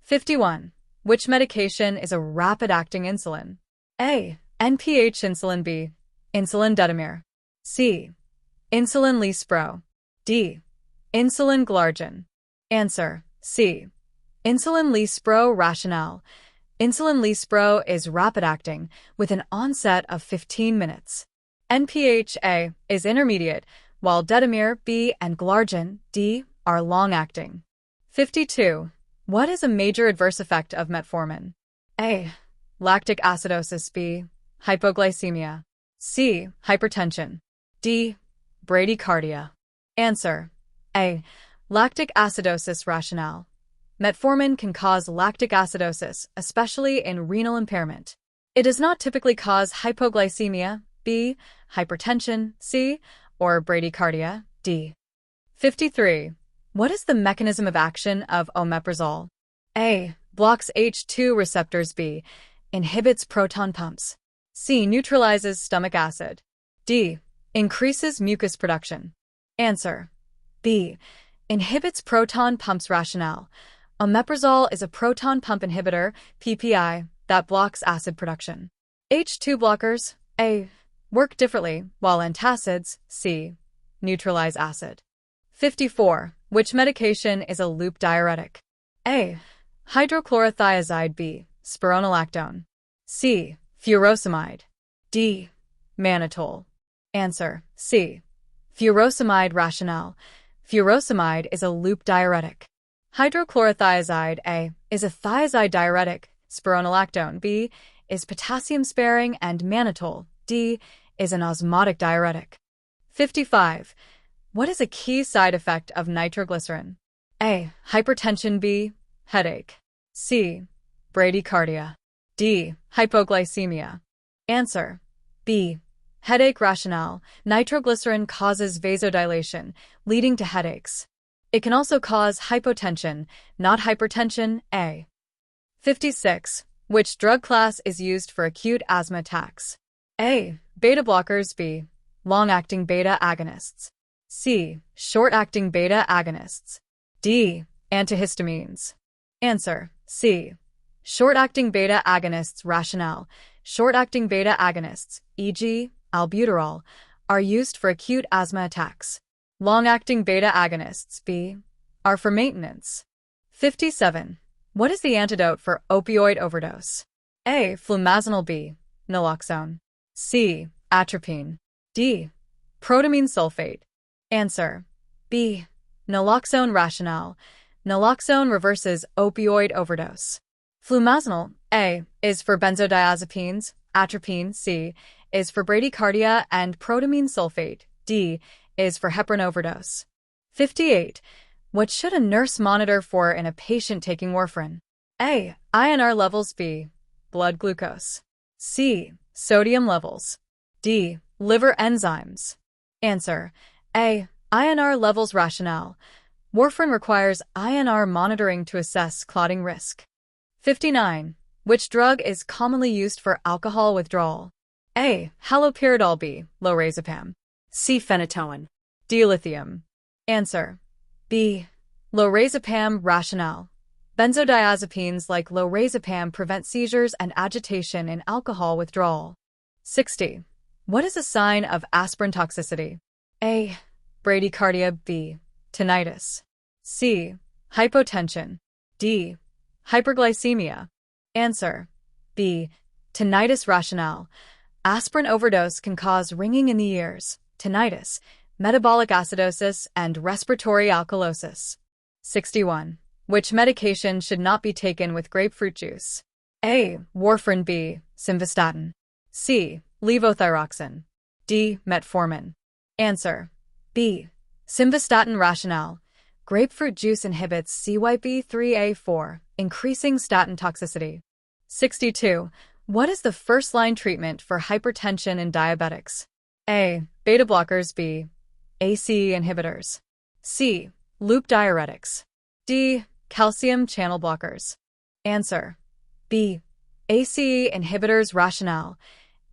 51. Which medication is a rapid-acting insulin? A. NPH insulin. B. Insulin detamir. C. Insulin lispro. D. Insulin glargine. Answer: C. Insulin lispro. Rationale: insulin lispro is rapid-acting with an onset of 15 minutes. NPH A is intermediate, while detamir B and glargine D are long-acting. 52. What is a major adverse effect of metformin? A. Lactic acidosis. B. Hypoglycemia. C. Hypertension. D. Bradycardia. Answer: A. Lactic acidosis. Rationale: metformin can cause lactic acidosis, especially in renal impairment. It does not typically cause hypoglycemia. B. Hypertension. C. Or bradycardia. D. 53. What is the mechanism of action of omeprazole? A. Blocks H2 receptors. B. Inhibits proton pumps. C. Neutralizes stomach acid. D. Increases mucus production. Answer: B. Inhibits proton pumps. Rationale: omeprazole is a proton pump inhibitor, PPI, that blocks acid production. H2 blockers, A, work differently, while antacids, C, neutralize acid. 54. Which medication is a loop diuretic? A. Hydrochlorothiazide. B. Spironolactone. C. Furosemide. D. Mannitol. Answer: C. Furosemide. Rationale: furosemide is a loop diuretic. Hydrochlorothiazide A is a thiazide diuretic, spironolactone B is potassium-sparing, and mannitol D is an osmotic diuretic. 55. What is a key side effect of nitroglycerin? A. Hypertension. B. Headache. C. Bradycardia. D. Hypoglycemia. Answer: B. Headache. Rationale: nitroglycerin causes vasodilation, leading to headaches. It can also cause hypotension, not hypertension. A. 56. Which drug class is used for acute asthma attacks? A. Beta blockers. B. Long-acting beta agonists. C. Short-acting beta agonists. D. Antihistamines. Answer: C. Short-acting beta agonists. Rationale: short-acting beta agonists, e.g., albuterol, are used for acute asthma attacks. Long-acting beta agonists, B, are for maintenance. 57. What is the antidote for opioid overdose? A. Flumazenil. B. Naloxone. C. Atropine. D. Protamine sulfate. Answer: B. Naloxone. Rationale: naloxone reverses opioid overdose. Flumazenil, A, is for benzodiazepines, atropine, C, is for bradycardia, and protamine sulfate, D, is for heparin overdose. 58. What should a nurse monitor for in a patient taking warfarin? A. INR levels. B. Blood glucose. C. Sodium levels. D. Liver enzymes. Answer: A. INR levels. Rationale: warfarin requires INR monitoring to assess clotting risk. 59. Which drug is commonly used for alcohol withdrawal? A. Haloperidol. B. Lorazepam. C. Phenytoin. D. Lithium. Answer: B. Lorazepam. Rationale: benzodiazepines like lorazepam prevent seizures and agitation in alcohol withdrawal. 60. What is a sign of aspirin toxicity? A. Bradycardia. B. Tinnitus. C. Hypotension. D. Hyperglycemia. Answer: B. Tinnitus. Rationale: aspirin overdose can cause ringing in the ears, tinnitus, metabolic acidosis, and respiratory alkalosis. 61. Which medication should not be taken with grapefruit juice? A. Warfarin. B. Simvastatin. C. Levothyroxine. D. Metformin. Answer: B. Simvastatin. Rationale: grapefruit juice inhibits CYP3A4, increasing statin toxicity. 62. What is the first-line treatment for hypertension in diabetics? A. Beta blockers. B. ACE inhibitors. C. Loop diuretics. D. Calcium channel blockers. Answer: B. ACE inhibitors. Rationale: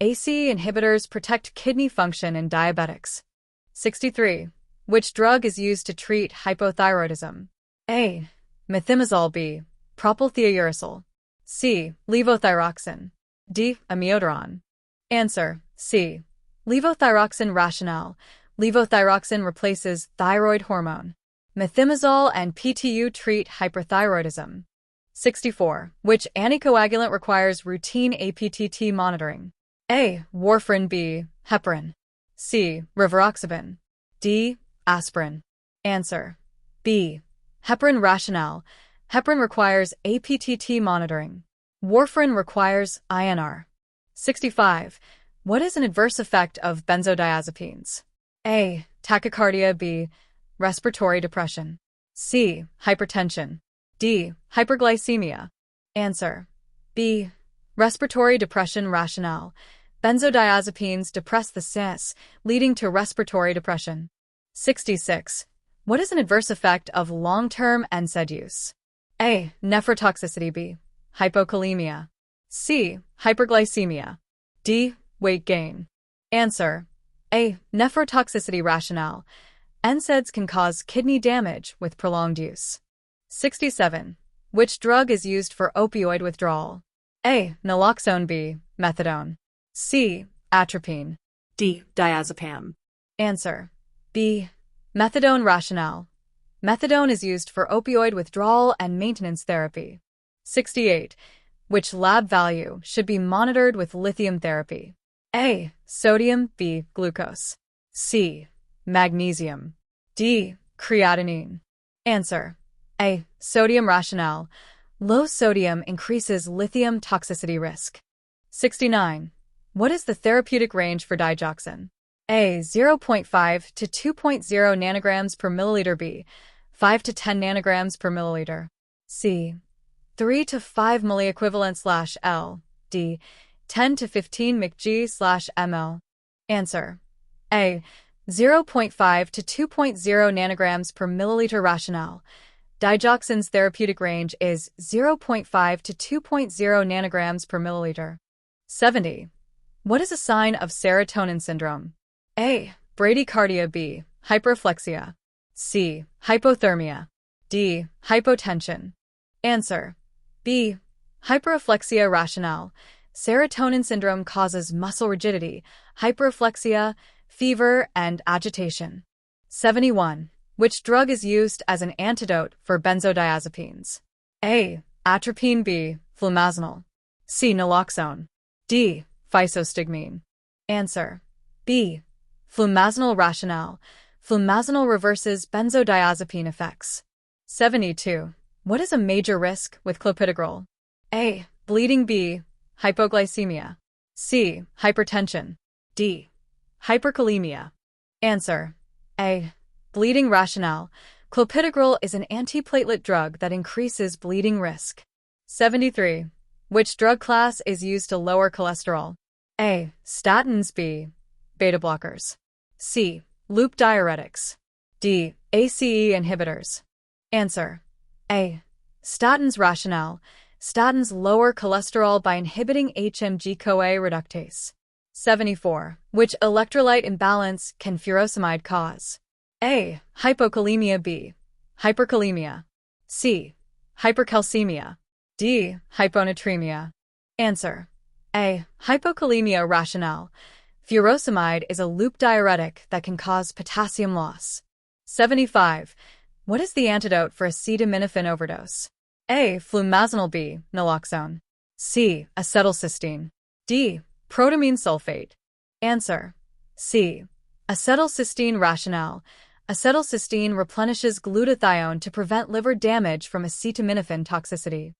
ACE inhibitors protect kidney function in diabetics. 63. Which drug is used to treat hypothyroidism? A. Methimazole. B. propylthiouracil. C. Levothyroxine. D. Amiodarone. Answer: C. Levothyroxine. Rationale: levothyroxine replaces thyroid hormone. Methimazole and PTU treat hyperthyroidism. 64. Which anticoagulant requires routine APTT monitoring? A. Warfarin. B. Heparin. C. Rivaroxaban. D. Aspirin. Answer: B. Heparin. Rationale: heparin requires APTT monitoring. Warfarin requires INR. 65. What is an adverse effect of benzodiazepines? A. Tachycardia. B. Respiratory depression. C. Hypertension. D. Hyperglycemia. Answer: B. Respiratory depression. Rationale: benzodiazepines depress the CNS, leading to respiratory depression. 66. What is an adverse effect of long-term NSAID use? A. Nephrotoxicity. B. Hypokalemia. C. Hyperglycemia. D. Weight gain. Answer: A. Nephrotoxicity. Rationale: NSAIDs can cause kidney damage with prolonged use. 67. Which drug is used for opioid withdrawal? A. Naloxone. B. Methadone. C. Atropine. D. Diazepam. Answer: B. Methadone. Rationale: methadone is used for opioid withdrawal and maintenance therapy. 68. Which lab value should be monitored with lithium therapy? A. Sodium. B. Glucose. C. Magnesium. D. Creatinine. Answer: A. Sodium. Rationale: low sodium increases lithium toxicity risk. 69. What is the therapeutic range for digoxin? A. 0.5 to 2.0 nanograms per milliliter. B. 5 to 10 nanograms per milliliter. C. 3 to 5 milliequivalent/L. D. 10 to 15 mcg/ml. Answer: A. 0.5 to 2.0 nanograms per milliliter. Rationale: digoxin's therapeutic range is 0.5 to 2.0 nanograms per milliliter. 70. What is a sign of serotonin syndrome? A. Bradycardia. B. Hyperreflexia. C. Hypothermia. D. Hypotension. Answer: B. Hyperreflexia. Rationale: serotonin syndrome causes muscle rigidity, hyperreflexia, fever, and agitation. 71. Which drug is used as an antidote for benzodiazepines? A. Atropine. B. Flumazenol. C. Naloxone. D. Physostigmine. Answer: B. Flumazenol. Rationale: flumazenol reverses benzodiazepine effects. 72. What is a major risk with clopidogrel? A. Bleeding. B. Hypoglycemia. C. Hypertension. D. Hyperkalemia. Answer: A. Bleeding. Rationale: clopidogrel is an antiplatelet drug that increases bleeding risk. 73. Which drug class is used to lower cholesterol? A. Statins. B. Beta blockers. C. Loop diuretics. D. ACE inhibitors. Answer: A. Statins. Rationale: statins lower cholesterol by inhibiting HMG-CoA reductase. 74. Which electrolyte imbalance can furosemide cause? A. Hypokalemia. B. Hyperkalemia. C. Hypercalcemia. D. Hyponatremia. Answer: A. Hypokalemia. Rationale: furosemide is a loop diuretic that can cause potassium loss. 75. What is the antidote for acetaminophen overdose? A. Flumazenol. B. Naloxone. C. Acetylcysteine. D. Protamine sulfate. Answer: C. Acetylcysteine. Rationale: acetylcysteine replenishes glutathione to prevent liver damage from acetaminophen toxicity.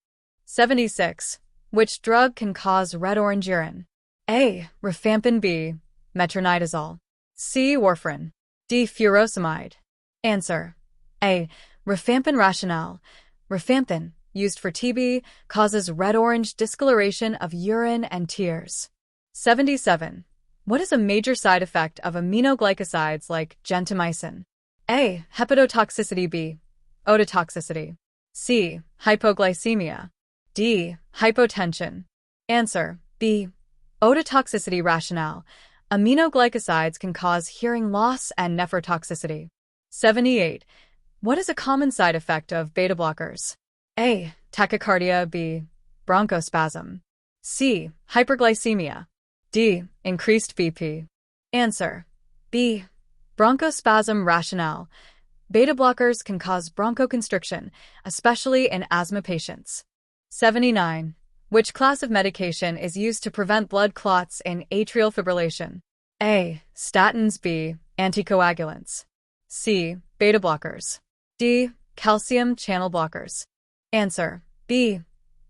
76. Which drug can cause red-orange urine? A. Rifampin. B. Metronidazole. C. Warfarin. D. Furosemide. Answer: A. Rifampin. Rationale: rifampin, used for TB, causes red-orange discoloration of urine and tears. 77. What is a major side effect of aminoglycosides like gentamicin? A. Hepatotoxicity. B. Ototoxicity. C. Hypoglycemia. D. Hypotension. Answer: B. Ototoxicity. Rationale: aminoglycosides can cause hearing loss and nephrotoxicity. 78. What is a common side effect of beta blockers? A. Tachycardia. B. Bronchospasm. C. Hyperglycemia. D. Increased BP. Answer. B. Bronchospasm. Rationale. Beta blockers can cause bronchoconstriction, especially in asthma patients. 79. Which class of medication is used to prevent blood clots in atrial fibrillation? A. Statins. B. Anticoagulants. C. Beta blockers. D. Calcium channel blockers. Answer. B.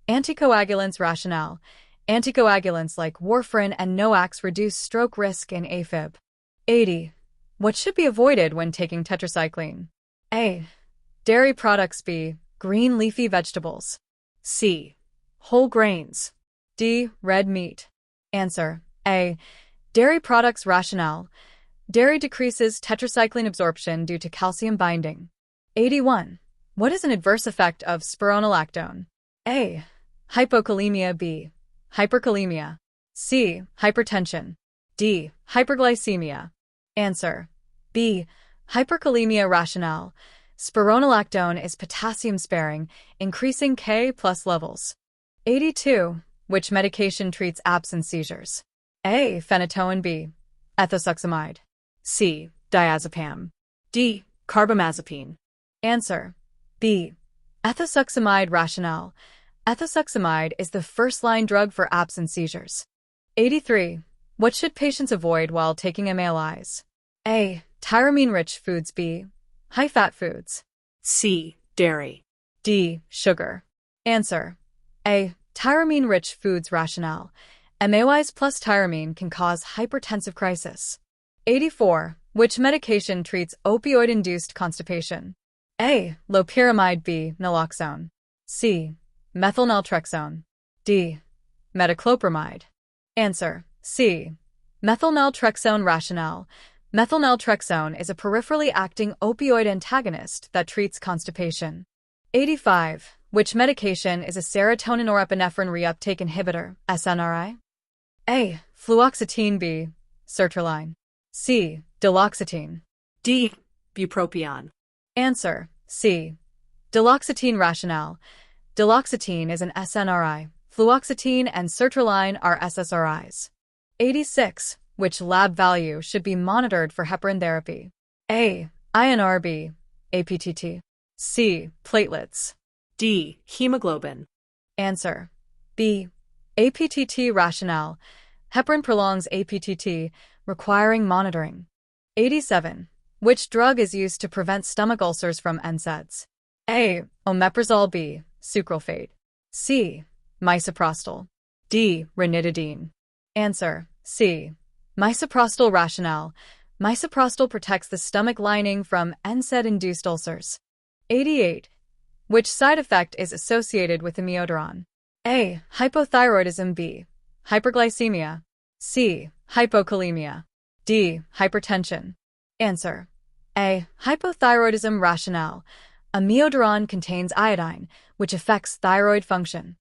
Anticoagulants. Rationale. Anticoagulants like warfarin and NOACs reduce stroke risk in AFib. 80. What should be avoided when taking tetracycline? A. Dairy products. B. Green leafy vegetables. C. Whole grains. D. Red meat. Answer. A. Dairy products. Rationale. Dairy decreases tetracycline absorption due to calcium binding. 81. What is an adverse effect of spironolactone? A. Hypokalemia. B. Hyperkalemia. C. Hypertension. D. Hyperglycemia. Answer. B. Hyperkalemia. Rationale. Spironolactone is potassium-sparing, increasing K+ levels. 82. Which medication treats absence seizures? A. Phenytoin. B. Ethosuximide. C. Diazepam. D. Carbamazepine. Answer. B. Ethosuximide. Rationale. Ethosuximide is the first-line drug for absence seizures. 83. What should patients avoid while taking MALIs? A. Tyramine-rich foods. B. High-fat foods. C. Dairy. D. Sugar. Answer. A. Tyramine-rich foods. Rationale. MALIs plus tyramine can cause hypertensive crisis. 84. Which medication treats opioid-induced constipation? A. Loperamide. B. Naloxone. C. Methylnaltrexone. D. Metoclopramide. Answer. C. Methylnaltrexone. Rationale. Methylnaltrexone is a peripherally acting opioid antagonist that treats constipation. 85. Which medication is a serotonin norepinephrine reuptake inhibitor, SNRI? A. Fluoxetine. B. Sertraline. C. Duloxetine. D. Bupropion. Answer. C. Duloxetine. Rationale. Duloxetine is an SNRI. Fluoxetine and sertraline are SSRIs. 86. Which lab value should be monitored for heparin therapy? A. INR. B. APTT. C. Platelets. D. Hemoglobin. Answer. B. APTT. Rationale. Heparin prolongs APTT, requiring monitoring. 87. Which drug is used to prevent stomach ulcers from NSAIDs? A. Omeprazole. B. Sucralfate. C. Misoprostol. D. Ranitidine. Answer. C. Misoprostol. Rationale. Misoprostol protects the stomach lining from NSAID-induced ulcers. 88. Which side effect is associated with imiodaron? A. Hypothyroidism. B. Hyperglycemia. C. Hypokalemia. D. Hypertension. Answer. A. Hypothyroidism. Rationale. Imiodaron contains iodine, which affects thyroid function.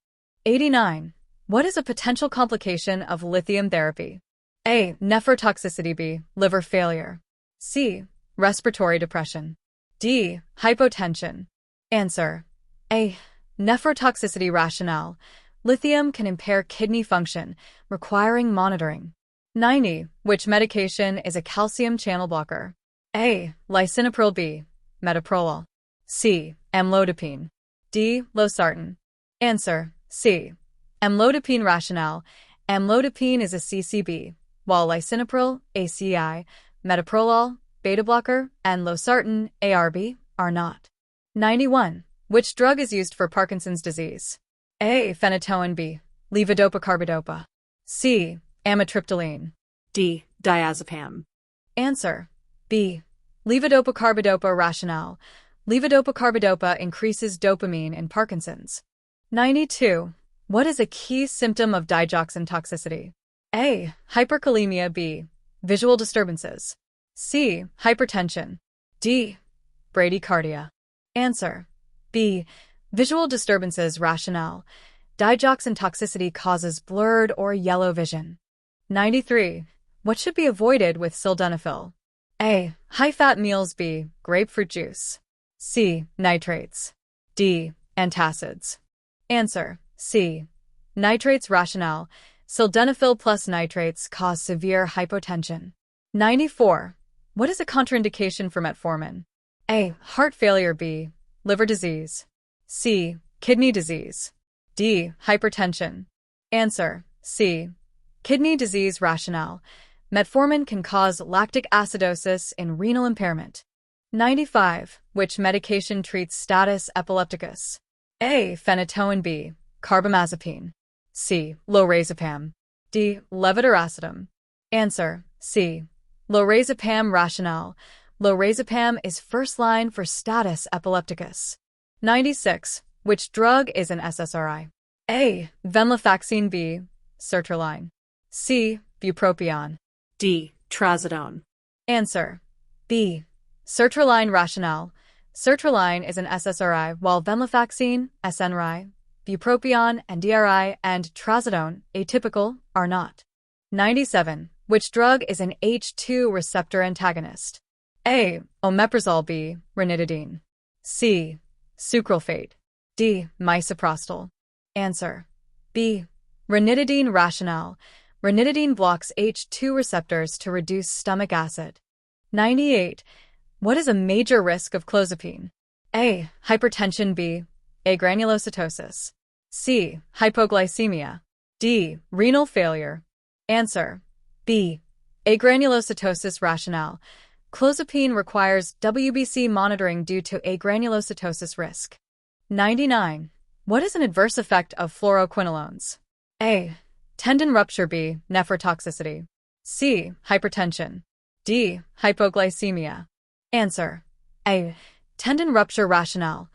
89. What is a potential complication of lithium therapy? A. Nephrotoxicity. B. Liver failure. C. Respiratory depression. D. Hypotension. Answer. A. Nephrotoxicity. Rationale. Lithium can impair kidney function, requiring monitoring. 90. Which medication is a calcium channel blocker? A. Lisinopril. B. Metoprolol. C. Amlodipine. D. Losartan. Answer. C. Amlodipine. Rationale. Amlodipine is a CCB, while lisinopril, ACI, metoprolol, beta blocker, and losartan, ARB, are not. 91. Which drug is used for Parkinson's disease? A. Phenytoin. B. Levodopa-carbidopa. C. Amitriptyline. D. Diazepam. Answer. B. Levodopa-carbidopa. Rationale. Levodopa-carbidopa increases dopamine in Parkinson's. 92. What is a key symptom of digoxin toxicity? A. Hyperkalemia. B. Visual disturbances. C. Hypertension. D. Bradycardia. Answer. B. Visual disturbances. Rationale. Digoxin toxicity causes blurred or yellow vision. 93. What should be avoided with sildenafil? A. High-fat meals. B. Grapefruit juice. C. Nitrates. D. Antacids. Answer: C. Nitrates. Rationale: sildenafil plus nitrates cause severe hypotension. 94. What is a contraindication for metformin? A. Heart failure. B. Liver disease. C. Kidney disease. D. Hypertension. Answer: C. Kidney disease. Rationale: metformin can cause lactic acidosis in renal impairment. 95. Which medication treats status epilepticus? A. Phenytoin. B. Carbamazepine. C. Lorazepam. D. Levetiracetam. Answer: C. Lorazepam. Rationale: lorazepam is first line for status epilepticus. 96. Which drug is an SSRI? A. Venlafaxine. B. Sertraline. C. Bupropion. D. Trazodone. Answer: B. Sertraline. Rationale: sertraline is an SSRI while venlafaxine, SNRI, bupropion, NDRI, and trazodone, atypical, are not. 97. Which drug is an H2 receptor antagonist? A. Omeprazole. B. Ranitidine. C. Sucralfate. D. Misoprostol. Answer: B. Ranitidine. Rationale: ranitidine blocks H2 receptors to reduce stomach acid. 98. What is a major risk of clozapine? A. Hypertension. B. Agranulocytosis. C. Hypoglycemia. D. Renal failure. Answer: B. Agranulocytosis. Rationale: clozapine requires WBC monitoring due to agranulocytosis risk. 99. What is an adverse effect of fluoroquinolones? A. Tendon rupture. B. Nephrotoxicity. C. Hypertension. D. Hypoglycemia. Answer: A. Tendon rupture. Rationale: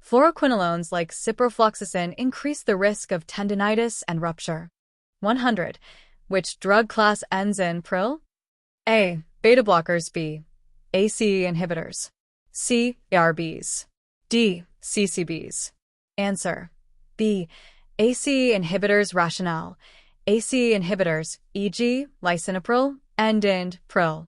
fluoroquinolones like ciprofloxacin increase the risk of tendinitis and rupture. 100. Which drug class ends in pril? A. Beta blockers. B. ACE inhibitors. C. ARBs. D. CCBs. Answer: B. ACE inhibitors. Rationale: ACE inhibitors, e.g., lisinopril and pril,